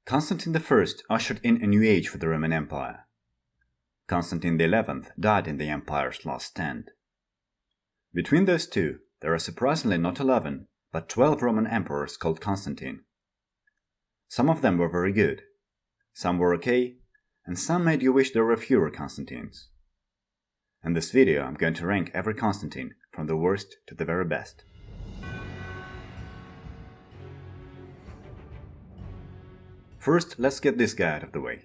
Constantine I ushered in a new age for the Roman Empire. Constantine XI died in the empire's last stand. Between those two, there are surprisingly not 11, but 12 Roman emperors called Constantine. Some of them were very good, some were okay, and some made you wish there were fewer Constantines. In this video, I'm going to rank every Constantine from the worst to the very best. First, let's get this guy out of the way.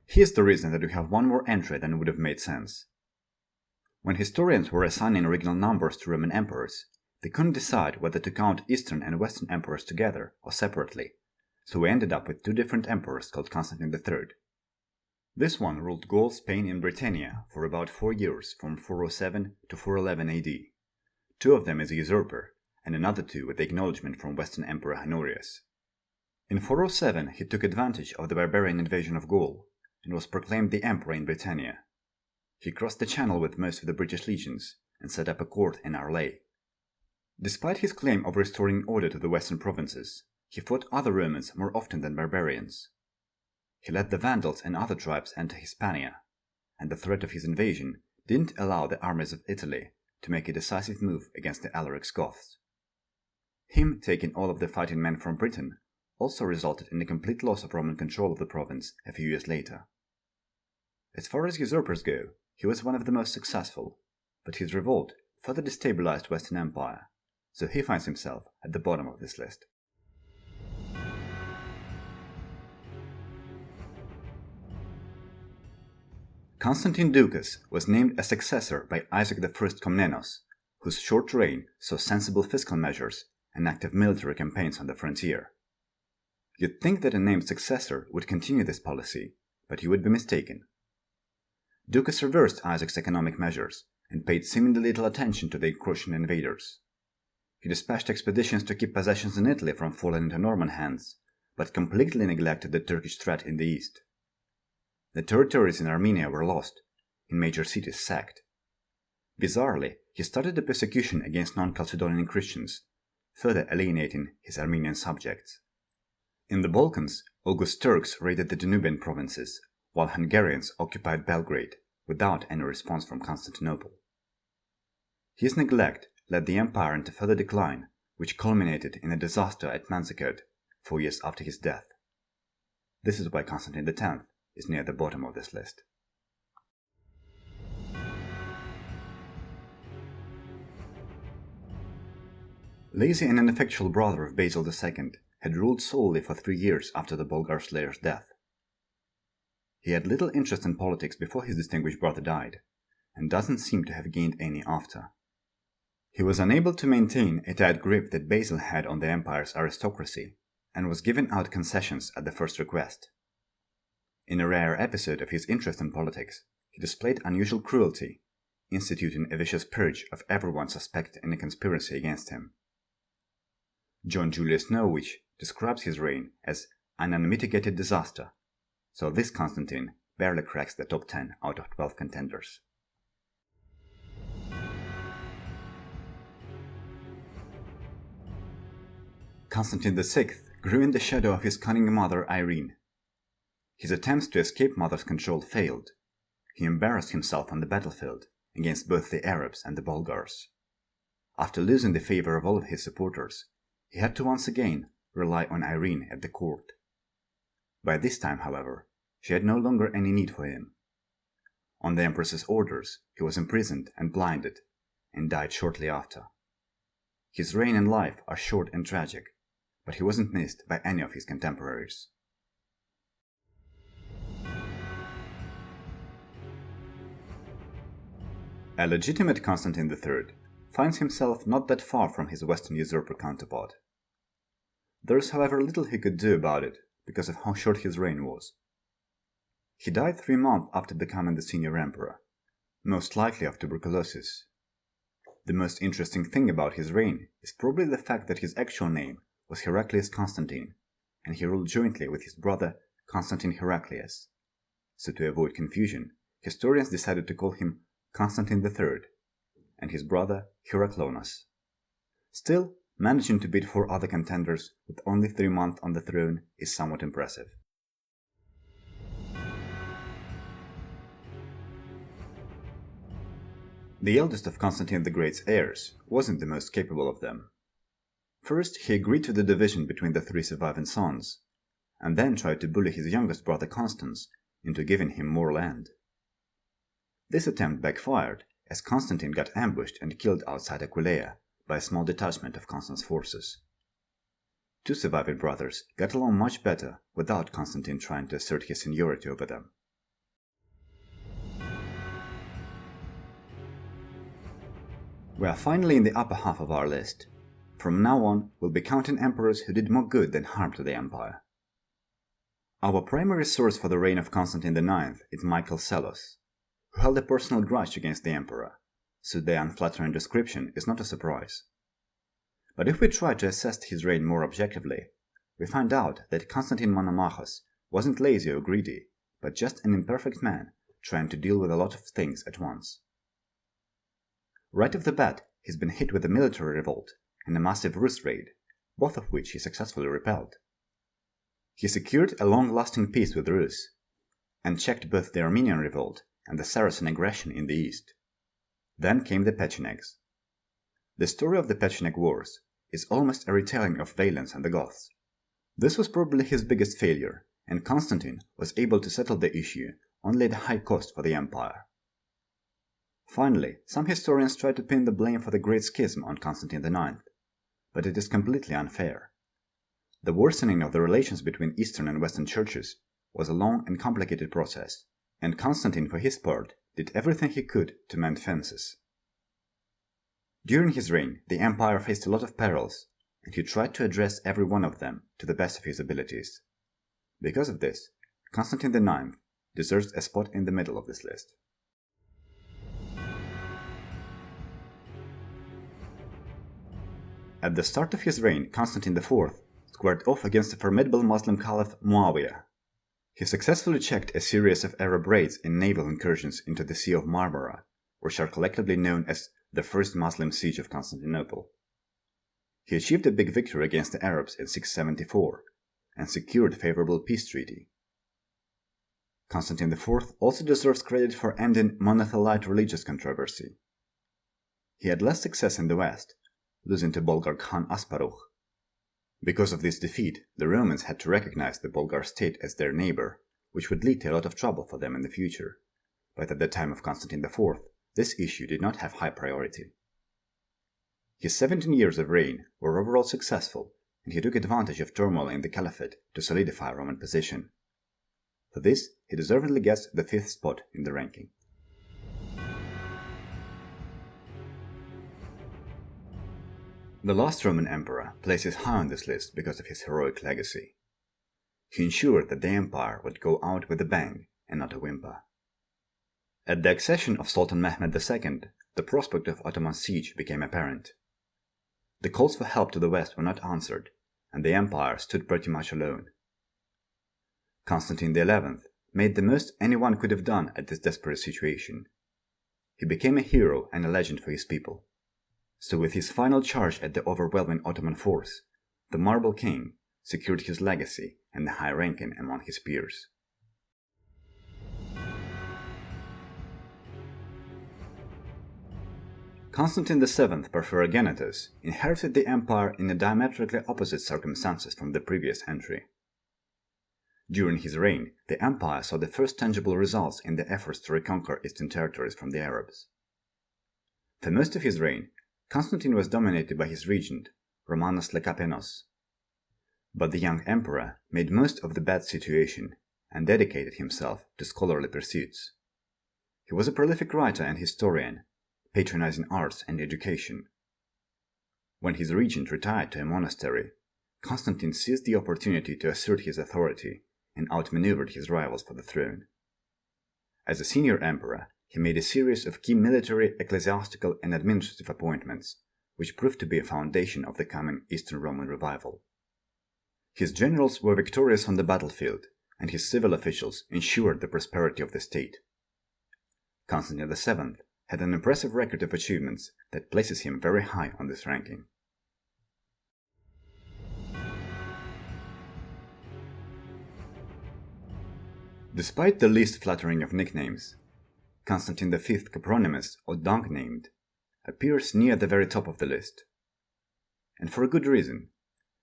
Here's the reason that we have one more entry than would have made sense. When historians were assigning original numbers to Roman emperors, they couldn't decide whether to count Eastern and Western emperors together or separately, so we ended up with two different emperors called Constantine III. This one ruled Gaul, Spain, and Britannia for about 4 years, from 407 to 411 AD. 2 of them as a usurper, and another 2 with acknowledgement from Western Emperor Honorius. In 407, he took advantage of the barbarian invasion of Gaul, and was proclaimed the emperor in Britannia. He crossed the Channel with most of the British legions, and set up a court in Arles. Despite his claim of restoring order to the western provinces, he fought other Romans more often than barbarians. He let the Vandals and other tribes enter Hispania, and the threat of his invasion didn't allow the armies of Italy to make a decisive move against the Alaric Goths. Him taking all of the fighting men from Britain also resulted in a complete loss of Roman control of the province a few years later. As far as usurpers go, he was one of the most successful, but his revolt further destabilized Western Empire, so he finds himself at the bottom of this list. Constantine Doukas was named a successor by Isaac I Komnenos, whose short reign saw sensible fiscal measures and active military campaigns on the frontier. You'd think that a named successor would continue this policy, but you would be mistaken. Doukas reversed Isaac's economic measures and paid seemingly little attention to the encroaching invaders. He dispatched expeditions to keep possessions in Italy from falling into Norman hands, but completely neglected the Turkish threat in the east. The territories in Armenia were lost, and major cities sacked. Bizarrely, he started a persecution against non-Chalcedonian Christians, further alienating his Armenian subjects. In the Balkans, August Turks raided the Danubian provinces, while Hungarians occupied Belgrade, without any response from Constantinople. His neglect led the empire into further decline, which culminated in a disaster at Manzikert 4 years after his death. This is why Constantine X is near the bottom of this list. Lazy and ineffectual brother of Basil II had ruled solely for 3 years after the Bulgar slayer's death. He had little interest in politics before his distinguished brother died, and doesn't seem to have gained any after. He was unable to maintain a tight grip that Basil had on the empire's aristocracy, and was giving out concessions at the first request. In a rare episode of his interest in politics, he displayed unusual cruelty, instituting a vicious purge of everyone suspected in a conspiracy against him. John Julius Norwich describes his reign as an unmitigated disaster, so this Constantine barely cracks the top 10 out of 12 contenders. Constantine VI grew in the shadow of his cunning mother Irene. His attempts to escape mother's control failed. He embarrassed himself on the battlefield against both the Arabs and the Bulgars. After losing the favor of all of his supporters, he had to once again rely on Irene at the court. By this time, however, she had no longer any need for him. On the Empress's orders, he was imprisoned and blinded, and died shortly after. His reign and life are short and tragic, but he wasn't missed by any of his contemporaries. A legitimate Constantine III finds himself not that far from his Western usurper counterpart. There is, however, little he could do about it because of how short his reign was. He died 3 months after becoming the senior emperor, most likely of tuberculosis. The most interesting thing about his reign is probably the fact that his actual name was Heraclius Constantine, and he ruled jointly with his brother Constantine Heraclius. So to avoid confusion, historians decided to call him Constantine III, and his brother Heraclonas. Still, managing to beat 4 other contenders with only 3 months on the throne is somewhat impressive. The eldest of Constantine the Great's heirs wasn't the most capable of them. First, he agreed to the division between the 3 surviving sons, and then tried to bully his youngest brother Constans into giving him more land. This attempt backfired, as Constantine got ambushed and killed outside Aquileia by a small detachment of Constan's forces. 2 surviving brothers got along much better without Constantine trying to assert his seniority over them. We are finally in the upper half of our list. From now on, we'll be counting emperors who did more good than harm to the empire. Our primary source for the reign of Constantine IX is Michael Psellos, who held a personal grudge against the emperor, so the unflattering description is not a surprise. But if we try to assess his reign more objectively, we find out that Constantine Monomachos wasn't lazy or greedy, but just an imperfect man trying to deal with a lot of things at once. Right off the bat, he's been hit with a military revolt and a massive Rus raid, both of which he successfully repelled. He secured a long-lasting peace with Rus, and checked both the Armenian revolt and the Saracen aggression in the east. Then came the Pechenegs. The story of the Pecheneg Wars is almost a retelling of Valens and the Goths. This was probably his biggest failure, and Constantine was able to settle the issue only at a high cost for the empire. Finally, some historians try to pin the blame for the Great Schism on Constantine IX, but it is completely unfair. The worsening of the relations between Eastern and Western churches was a long and complicated process, and Constantine, for his part, did everything he could to mend fences. During his reign, the empire faced a lot of perils, and he tried to address every one of them to the best of his abilities. Because of this, Constantine IX deserves a spot in the middle of this list. At the start of his reign, Constantine IV squared off against the formidable Muslim Caliph Muawiyah. He successfully checked a series of Arab raids and naval incursions into the Sea of Marmara, which are collectively known as the First Muslim Siege of Constantinople. He achieved a big victory against the Arabs in 674 and secured a favorable peace treaty. Constantine IV also deserves credit for ending monothelite religious controversy. He had less success in the West, losing to Bulgar Khan Asparuh. Because of this defeat, the Romans had to recognize the Bulgar state as their neighbor, which would lead to a lot of trouble for them in the future. But at the time of Constantine IV, this issue did not have high priority. His 17 years of reign were overall successful, and he took advantage of turmoil in the Caliphate to solidify Roman position. For this, he deservedly gets the 5th spot in the ranking. The last Roman emperor places high on this list because of his heroic legacy. He ensured that the empire would go out with a bang and not a whimper. At the accession of Sultan Mehmed II, the prospect of Ottoman siege became apparent. The calls for help to the west were not answered, and the empire stood pretty much alone. Constantine XI made the most anyone could have done at this desperate situation. He became a hero and a legend for his people. So with his final charge at the overwhelming Ottoman force, the Marble King secured his legacy and the high ranking among his peers. Constantine VII Porphyrogenitus inherited the empire in diametrically opposite circumstances from the previous entry. During his reign, the empire saw the first tangible results in the efforts to reconquer eastern territories from the Arabs. For most of his reign, Constantine was dominated by his regent, Romanus Lekapenos. But the young emperor made most of the bad situation and dedicated himself to scholarly pursuits. He was a prolific writer and historian, patronizing arts and education. When his regent retired to a monastery, Constantine seized the opportunity to assert his authority and outmaneuvered his rivals for the throne. As a senior emperor, he made a series of key military, ecclesiastical, and administrative appointments, which proved to be a foundation of the coming Eastern Roman revival. His generals were victorious on the battlefield, and his civil officials ensured the prosperity of the state. Constantine VII had an impressive record of achievements that places him very high on this ranking. Despite the least flattering of nicknames, Constantine V Copronymus, or Dunk-named, appears near the very top of the list. And for a good reason.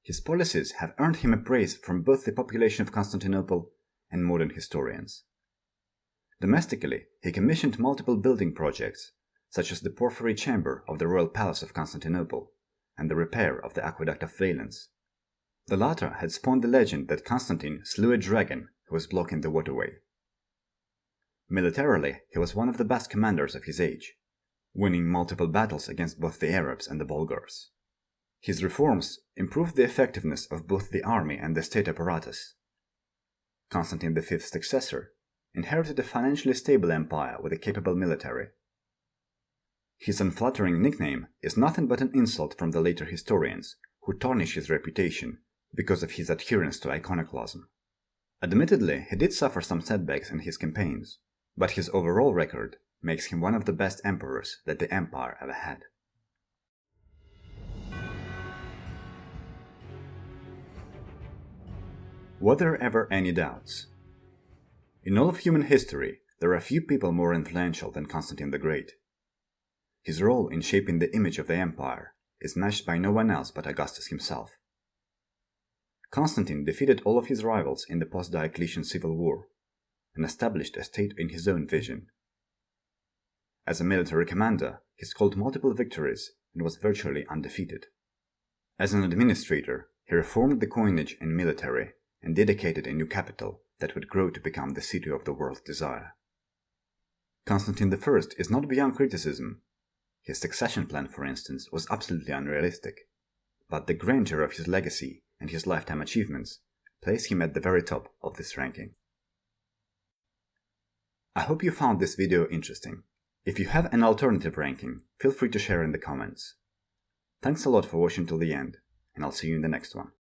His policies have earned him a praise from both the population of Constantinople and modern historians. Domestically, he commissioned multiple building projects, such as the porphyry chamber of the royal palace of Constantinople and the repair of the aqueduct of Valens. The latter had spawned the legend that Constantine slew a dragon who was blocking the waterway. Militarily, he was one of the best commanders of his age, winning multiple battles against both the Arabs and the Bulgars. His reforms improved the effectiveness of both the army and the state apparatus. Constantine V's successor inherited a financially stable empire with a capable military. His unflattering nickname is nothing but an insult from the later historians who tarnish his reputation because of his adherence to iconoclasm. Admittedly, he did suffer some setbacks in his campaigns, but his overall record makes him one of the best emperors that the empire ever had. Were there ever any doubts? In all of human history, there are few people more influential than Constantine the Great. His role in shaping the image of the empire is matched by no one else but Augustus himself. Constantine defeated all of his rivals in the post-Diocletian civil war and established a state in his own vision. As a military commander, he scored multiple victories and was virtually undefeated. As an administrator, he reformed the coinage and military and dedicated a new capital that would grow to become the city of the world's desire. Constantine I is not beyond criticism. His succession plan, for instance, was absolutely unrealistic, but the grandeur of his legacy and his lifetime achievements place him at the very top of this ranking. I hope you found this video interesting. If you have an alternative ranking, feel free to share in the comments. Thanks a lot for watching till the end, and I'll see you in the next one.